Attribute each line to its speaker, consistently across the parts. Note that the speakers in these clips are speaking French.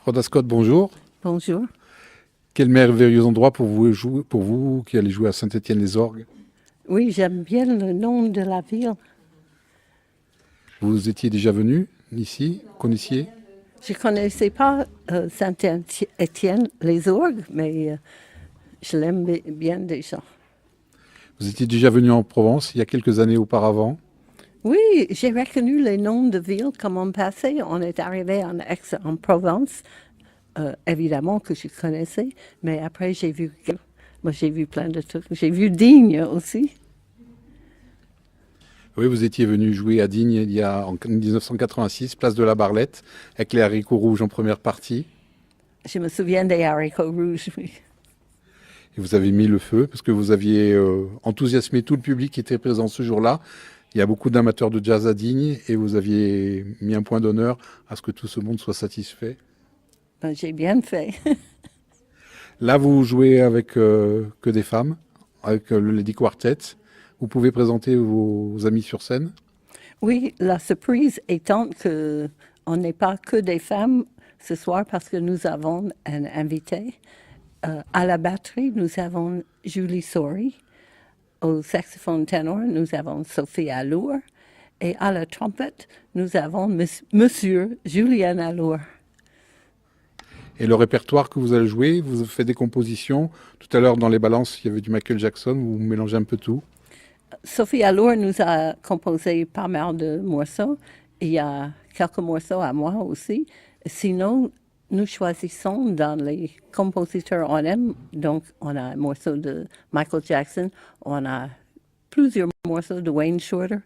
Speaker 1: Rhoda Scott, bonjour.
Speaker 2: Bonjour.
Speaker 1: Quel merveilleux endroit pour vous qui allez jouer à Saint-Étienne-les-Orgues.
Speaker 2: Oui, j'aime bien le nom de la ville.
Speaker 1: Vous étiez déjà venu ici, connaissiez?
Speaker 2: Je ne connaissais pas Saint-Étienne-les-Orgues, mais je l'aime bien déjà.
Speaker 1: Vous étiez déjà venu en Provence il y a quelques années auparavant.
Speaker 2: Oui, j'ai reconnu les noms de villes comme on passait. On est arrivé en Provence, évidemment que je connaissais, mais après j'ai vu plein de trucs. J'ai vu Digne aussi.
Speaker 1: Oui, vous étiez venu jouer à Digne en 1986, place de la Barlette, avec les haricots rouges en première partie.
Speaker 2: Je me souviens des haricots rouges, oui.
Speaker 1: Et vous avez mis le feu parce que vous aviez enthousiasmé tout le public qui était présent ce jour-là. Il y a beaucoup d'amateurs de jazz à Digne et vous aviez mis un point d'honneur à ce que tout ce monde soit satisfait.
Speaker 2: Ben, j'ai bien fait.
Speaker 1: Là, vous jouez avec que des femmes, avec le Lady Quartet. Vous pouvez présenter vos amis sur scène.
Speaker 2: Oui, la surprise étant que on n'est pas que des femmes ce soir parce que nous avons un invité. À la batterie, nous avons Julie Sori. Au saxophone ténor, nous avons Sophie Allour. Et à la trompette, nous avons Monsieur Julien Allour.
Speaker 1: Et le répertoire que vous allez jouer, vous faites des compositions. Tout à l'heure, dans les balances, il y avait du Michael Jackson. Vous mélangez un peu tout.
Speaker 2: Sophie Allour nous a composé pas mal de morceaux. Il y a quelques morceaux à moi aussi. Sinon, nous choisissons dans les compositeurs on aime. Donc, on a un morceau de Michael Jackson, on a plusieurs morceaux de Wayne Shorter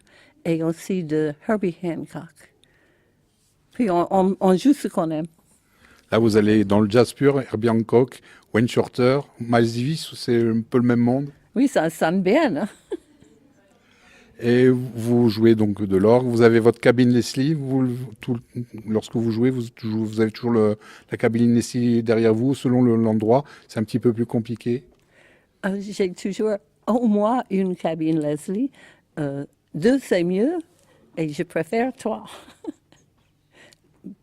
Speaker 2: et aussi de Herbie Hancock. Puis, on joue ce qu'on aime.
Speaker 1: Là, vous allez dans le jazz pur, Herbie Hancock, Wayne Shorter, Miles Davis, c'est un peu le même monde.
Speaker 2: Oui, ça sonne bien, hein?
Speaker 1: Et vous jouez donc de l'orgue. Vous avez votre cabine Leslie. Lorsque vous jouez, vous avez toujours la cabine Leslie derrière vous, selon l'endroit. C'est un petit peu plus compliqué.
Speaker 2: J'ai toujours au moins une cabine Leslie. Deux, c'est mieux, et je préfère trois.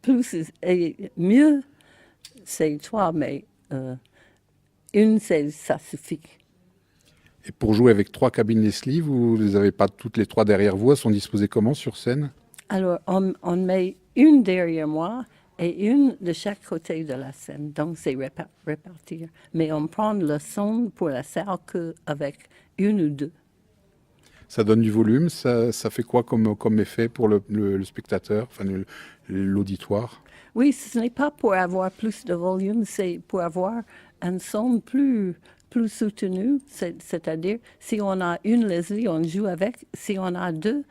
Speaker 2: Plus et mieux, c'est trois, mais une, ça suffit.
Speaker 1: Et pour jouer avec trois cabines Leslie, vous ne les avez pas toutes les trois derrière vous. Elles sont disposées comment sur scène?
Speaker 2: Alors, on met une derrière moi et une de chaque côté de la scène. Donc, c'est répartir. Mais on prend le son pour la salle qu'avec une ou deux.
Speaker 1: Ça donne du volume. Ça fait quoi comme effet pour le spectateur, enfin l'auditoire?
Speaker 2: Oui, ce n'est pas pour avoir plus de volume, c'est pour avoir un son plus soutenu. C'est-à-dire, si on a une Leslie, on joue avec. Si on a deux,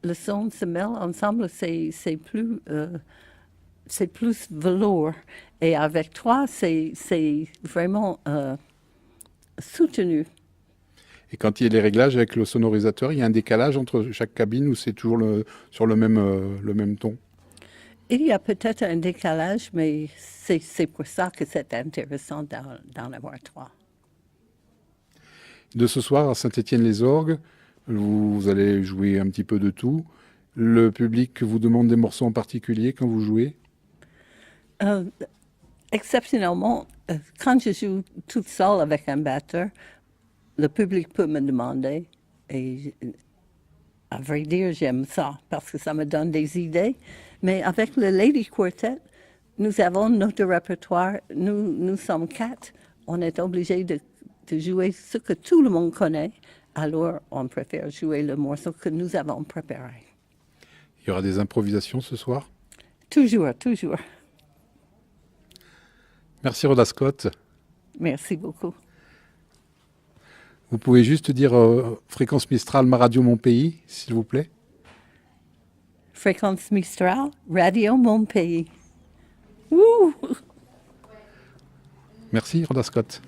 Speaker 2: le son se mêle ensemble, c'est plus velours. Et avec trois, c'est vraiment soutenu.
Speaker 1: Et quand il y a les réglages avec le sonorisateur, il y a un décalage entre chaque cabine ou c'est toujours sur le même ton?
Speaker 2: Il y a peut-être un décalage, mais c'est pour ça que c'est intéressant d'en avoir trois.
Speaker 1: De ce soir à Saint-Étienne-les-Orgues, vous allez jouer un petit peu de tout. Le public vous demande des morceaux en particulier quand vous jouez?
Speaker 2: Exceptionnellement, quand je joue toute seule avec un batteur, le public peut me demander, et à vrai dire, j'aime ça, parce que ça me donne des idées. Mais avec le Lady Quartet, nous avons notre répertoire, nous sommes quatre, on est obligé de jouer ce que tout le monde connaît, alors on préfère jouer le morceau que nous avons préparé.
Speaker 1: Il y aura des improvisations ce soir?
Speaker 2: Toujours, toujours.
Speaker 1: Merci Rhoda Scott.
Speaker 2: Merci beaucoup.
Speaker 1: Vous pouvez juste dire Fréquence Mistral, ma radio, mon pays, s'il vous plaît?
Speaker 2: Fréquence Mistral, Radio Mon Pays. Wouh!
Speaker 1: Merci Rhoda Scott.